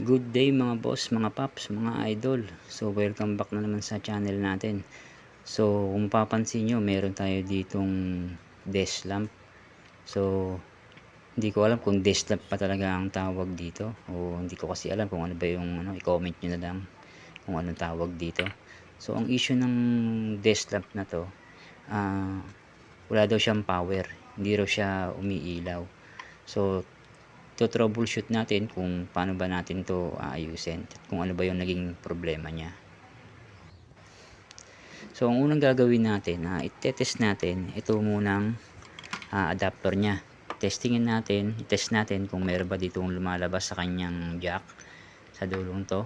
Good day mga boss, mga paps, mga idol. So welcome back na naman sa channel natin. So kung mapapansin nyo, meron tayo ditong desk lamp. So hindi ko alam kung desk lamp pa talaga ang tawag dito, o hindi ko kasi alam kung ano ba yung i-comment nyo na lang kung anong tawag dito. So ang issue ng desk lamp na to, wala daw siyang power, hindi raw siya umiilaw. So troubleshoot natin kung paano ba natin to aayusin, kung ano ba yung naging problema niya. So ang unang gagawin natin, i-test natin ito munang adapter niya. I-test natin kung meron ba ditong lumalabas sa kanyang jack sa dulong to,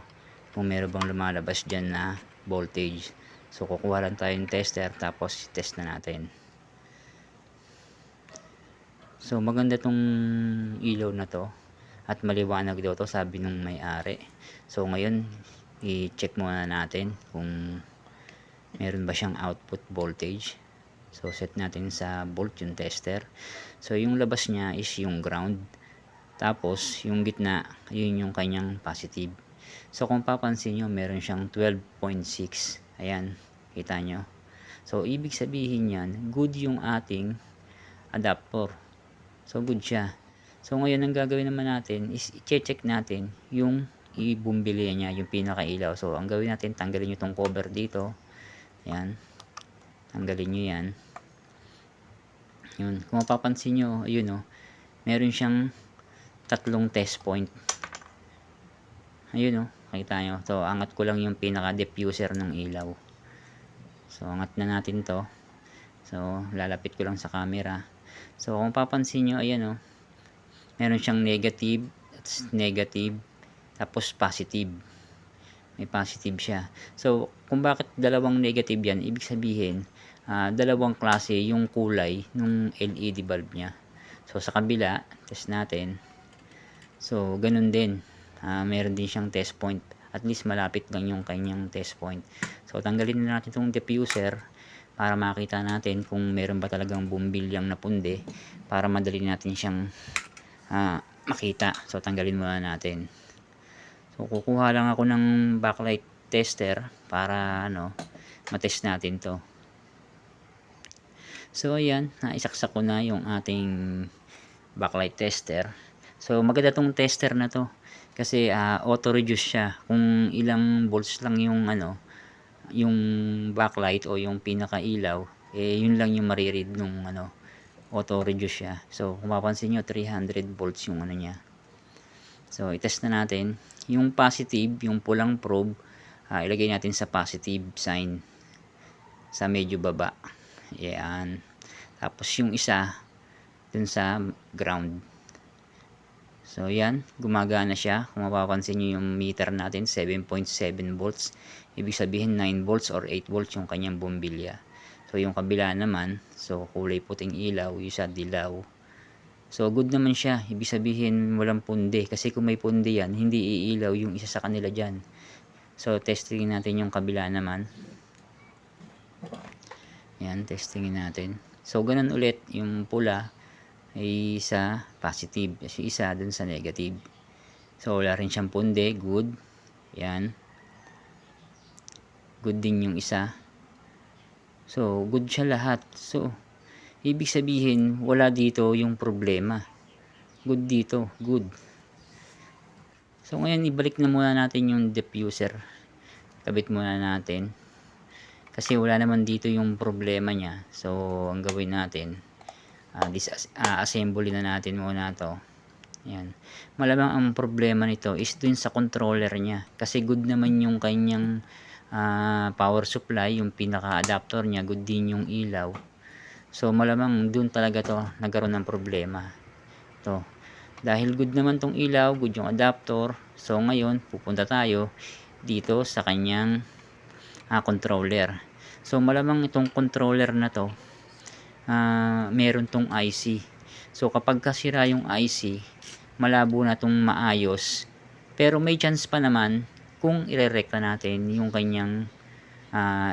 kung meron bang lumalabas dyan na voltage. So kukuha lang tayong tester, tapos test na natin. So maganda tong ilaw na to at maliwanag daw to, sabi nung may-ari. So ngayon i-check muna natin kung meron ba siyang output voltage. So set natin sa volt yung tester. So yung labas niya is yung ground, tapos yung gitna, yun yung kanyang positive. So kung papansin nyo, meron siyang 12.6. Ayan, kita nyo. So ibig sabihin yan, good yung ating adapter. So good siya. So ngayon ang gagawin naman natin is i-check natin yung ibumbilya niya, yung pinakailaw. So ang gawin natin, tanggalin nyo itong cover dito. Yan, tanggalin nyo yan. Yun. Kung mapapansin nyo, ayun o, meron siyang tatlong test point. Ayun o, nakita nyo. So angat ko lang yung pinaka diffuser ng ilaw. So angat na natin to. So lalapit ko lang sa camera. So kung papansin nyo, ayan o, meron siyang negative, tapos positive. May positive siya. So kung bakit dalawang negative yan, ibig sabihin dalawang klase yung kulay ng LED bulb nya. So sa kabila, test natin. So ganun din, meron din siyang test point. At least malapit lang yung kanyang test point. So tanggalin na natin itong diffuser para makita natin kung meron ba talagang bumbilyang napundi, para madali natin siyang makita. So tanggalin muna natin. So kukuha lang ako ng backlight tester para matest natin to. So ayan, naisaksak ko na yung ating backlight tester. So maganda tong tester na to kasi auto reduce siya. Kung ilang volts lang yung yung backlight o yung pinakailaw, yun lang yung mariread nung auto reduce siya. So kung mapapansin nyo, 300 volts yung niya. So i-test na natin yung positive, yung pulang probe, ilagay natin sa positive sign sa medyo baba. Yan. Tapos yung isa dun sa ground. So yan, gumagana siya. Kung mapapansin nyo yung meter natin, 7.7 volts. Ibig sabihin 9 volts or 8 volts yung kanyang bumbilya. So yung kabila naman, so kulay puting ilaw, yung isa dilaw. So good naman siya. Ibig sabihin walang pundi. Kasi kung may pundi yan, hindi iilaw yung isa sa kanila dyan. So testingin natin yung kabila naman. Yan, testingin natin. So ganun ulit, yung pula ay sa positive, kasi isa dun sa negative. So wala rin siyang pundi, good. Yan, good din yung isa. So good siya lahat. So ibig sabihin wala dito yung problema. Good dito, good. So ngayon ibalik na muna natin yung diffuser. Kabit muna natin kasi wala naman dito yung problema niya. So ang gawin natin, assembly na natin muna to. Yan. Malamang ang problema nito is dun sa controller niya, kasi good naman yung kanyang power supply, yung pinaka adapter niya, good din yung ilaw. So malamang dun talaga to nagkaroon ng problema to. Dahil good naman tong ilaw, good yung adapter, so ngayon pupunta tayo dito sa kanyang controller. So malamang itong controller na to meron tong IC. So kapag kasira yung IC, malabo na tong maayos. Pero may chance pa naman kung irerekta natin yung kanyang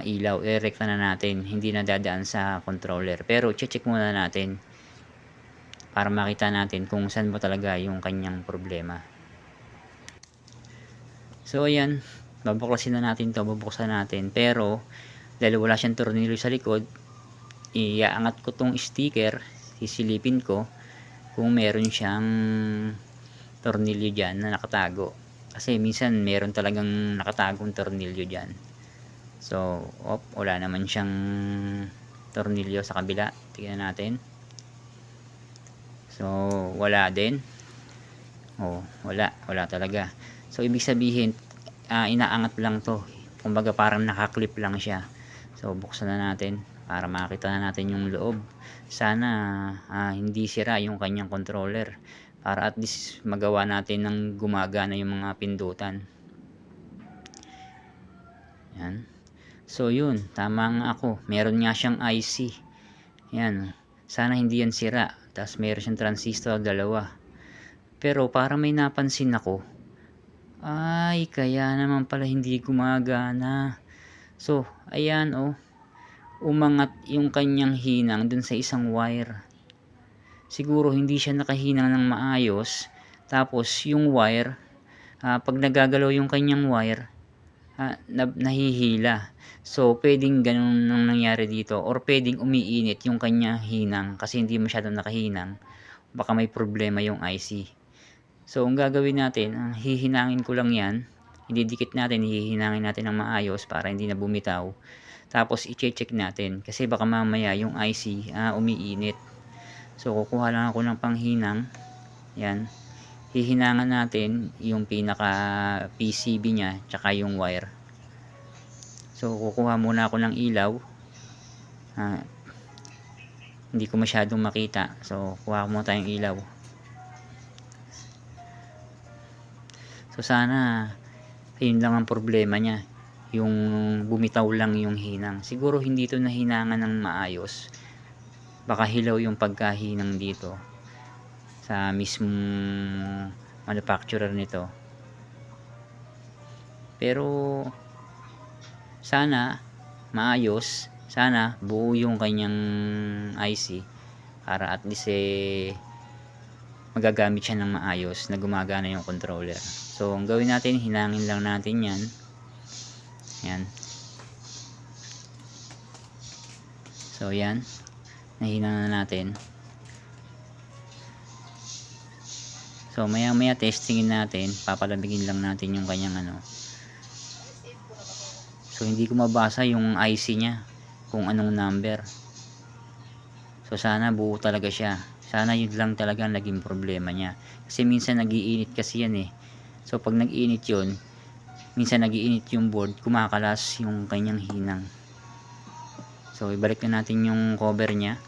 ilaw. Irerekta na natin, hindi na dadaan sa controller. Pero check muna natin para makita natin kung saan ba talaga yung kanyang problema. So ayan, babaklasin na natin 'to, bubuksan natin. Pero dahil wala siyang tornilyo sa likod, iaangat ko 'tong sticker, sisilipin ko kung meron siyang tornilyo diyan na nakatago. Kasi minsan meron talagang nakatagong tornilyo diyan. So, wala naman siyang tornilyo sa kabila. Tingnan natin. So, wala din. Wala talaga. So, ibig sabihin, inaangat lang to. Kumbaga parang nakaklip lang siya. So, buksan na natin para makita na natin yung loob. Sana hindi sira yung kanyang controller para at least magawa natin ng gumagana yung mga pindutan. Yan. So, yun. Tama nga ako. Meron nga siyang IC. Yan. Sana hindi yan sira. Tapos meron siyang transistor, dalawa. Pero para may napansin ako, ay kaya naman pala hindi gumagana. So, ayan umangat yung kanyang hinang dun sa isang wire. Siguro hindi siya nakahinang ng maayos. Tapos yung wire, pag nagagalaw yung kanyang wire, nahihila. So, pwedeng ganun nang nangyari dito, or pwedeng umiinit yung kanyang hinang kasi hindi masyadong nakahinang. Baka may problema yung IC. So, ang gagawin natin, hihinangin ko lang yan. Ididikit natin, hihinangin natin ng maayos para hindi na bumitaw. Tapos, i-check natin kasi baka mamaya yung IC umiinit. So, kukuha lang ako ng panghinang. Yan. Hihinangan natin yung pinaka PCB niya tsaka yung wire. So, kukuha muna ako ng ilaw. Hindi ko masyadong makita. So, kuha muna tayong ilaw. So, sana ayun lang ang problema niya. Yung bumitaw lang yung hinang. Siguro hindi ito nahinangan ng maayos. Baka hilaw yung pagkahinang dito sa mismong manufacturer nito. Pero sana maayos, sana buo yung kanyang IC para at least magagamit siya ng maayos na gumagana yung controller. So, ang gawin natin, hinangin lang natin yan. Yan. So, yan. Nahinang na natin. So, maya testingin natin. Papalamigin lang natin yung kanyang So, hindi ko mabasa yung IC niya kung anong number. So, sana buo talaga siya. Sana yun lang talaga naging problema niya. Kasi minsan nagiinit kasi yan So, pag nag-init yun, minsan nagiinit yung board, kumakalas yung kanyang hinang. So, ibalik na natin yung cover niya.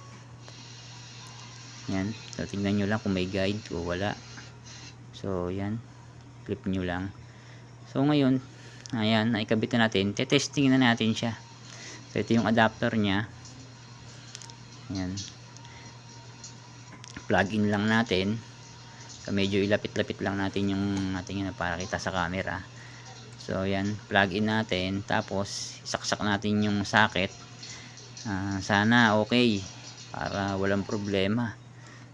Yan. So, tingnan nyo lang kung may guide o wala. So, yan. Clip nyo lang. So, ngayon, ayan, naikabit na natin. Testing na natin siya. So, ito yung adapter niya. Yan. Plug in lang natin. So, medyo ilapit-lapit lang natin yung ating para kita sa camera. So, yan. Plug in natin. Tapos, saksak natin yung socket. Sana okay. Para walang problema.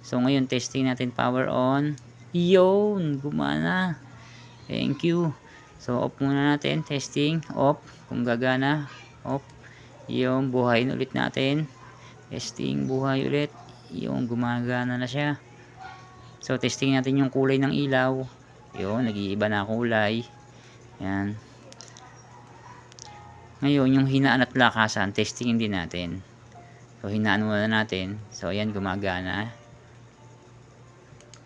So, ngayon, testing natin power on. Yun! Gumana. Thank you. So, off muna natin. Testing. Off. Kung gagana. Off. Yung buhayin ulit natin. Testing. Buhay ulit. Yung gumagana na siya. So, testing natin yung kulay ng ilaw. Yun. Nag-iiba na kulay. Yan. Ngayon, yung hinaan at lakasan, testingin din natin. So, hinaan muna natin. So, ayan. Gumagana.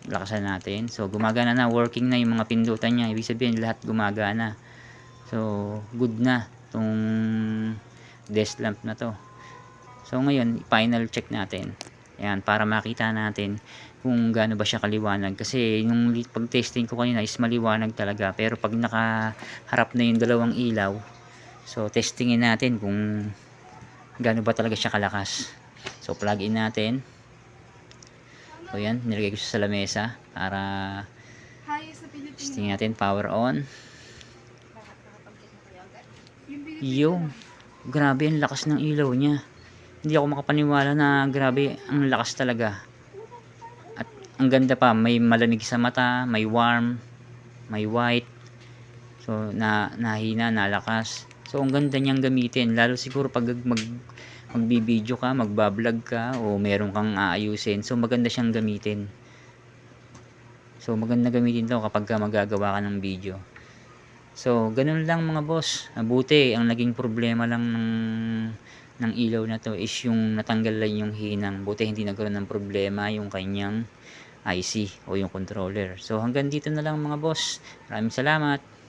Lakasan natin. So, gumagana na. Working na yung mga pindutan niya. Ibig sabihin, lahat gumagana. So, good na itong desk lamp na to. So, ngayon, final check natin. Ayan, para makita natin kung gaano ba siya kaliwanag. Kasi, yung pag-testing ko kanina is maliwanag talaga. Pero, pag nakaharap na yung dalawang ilaw, so, testingin natin kung gaano ba talaga siya kalakas. So, plug in natin. So, yan. Nilagay ko siya sa lamesa para testing natin. Power on. Yung grabe ang lakas ng ilaw niya. Hindi ako makapaniwala na grabe ang lakas talaga. At ang ganda pa. May malamig sa mata. May warm. May white. So, So, nahina, nalakas. So, ang ganda niyang gamitin. Lalo siguro pag magbi-video ka, magba-vlog ka, o meron kang aayusin. So, maganda siyang gamitin. So, maganda gamitin to kapag magagawa ka ng video. So, ganun lang mga boss. Buti, ang naging problema lang ng ilaw na to is yung natanggal lang yung hinang. Buti hindi nagkaroon ng problema yung kanyang IC o yung controller. So, hanggang dito na lang mga boss. Maraming salamat.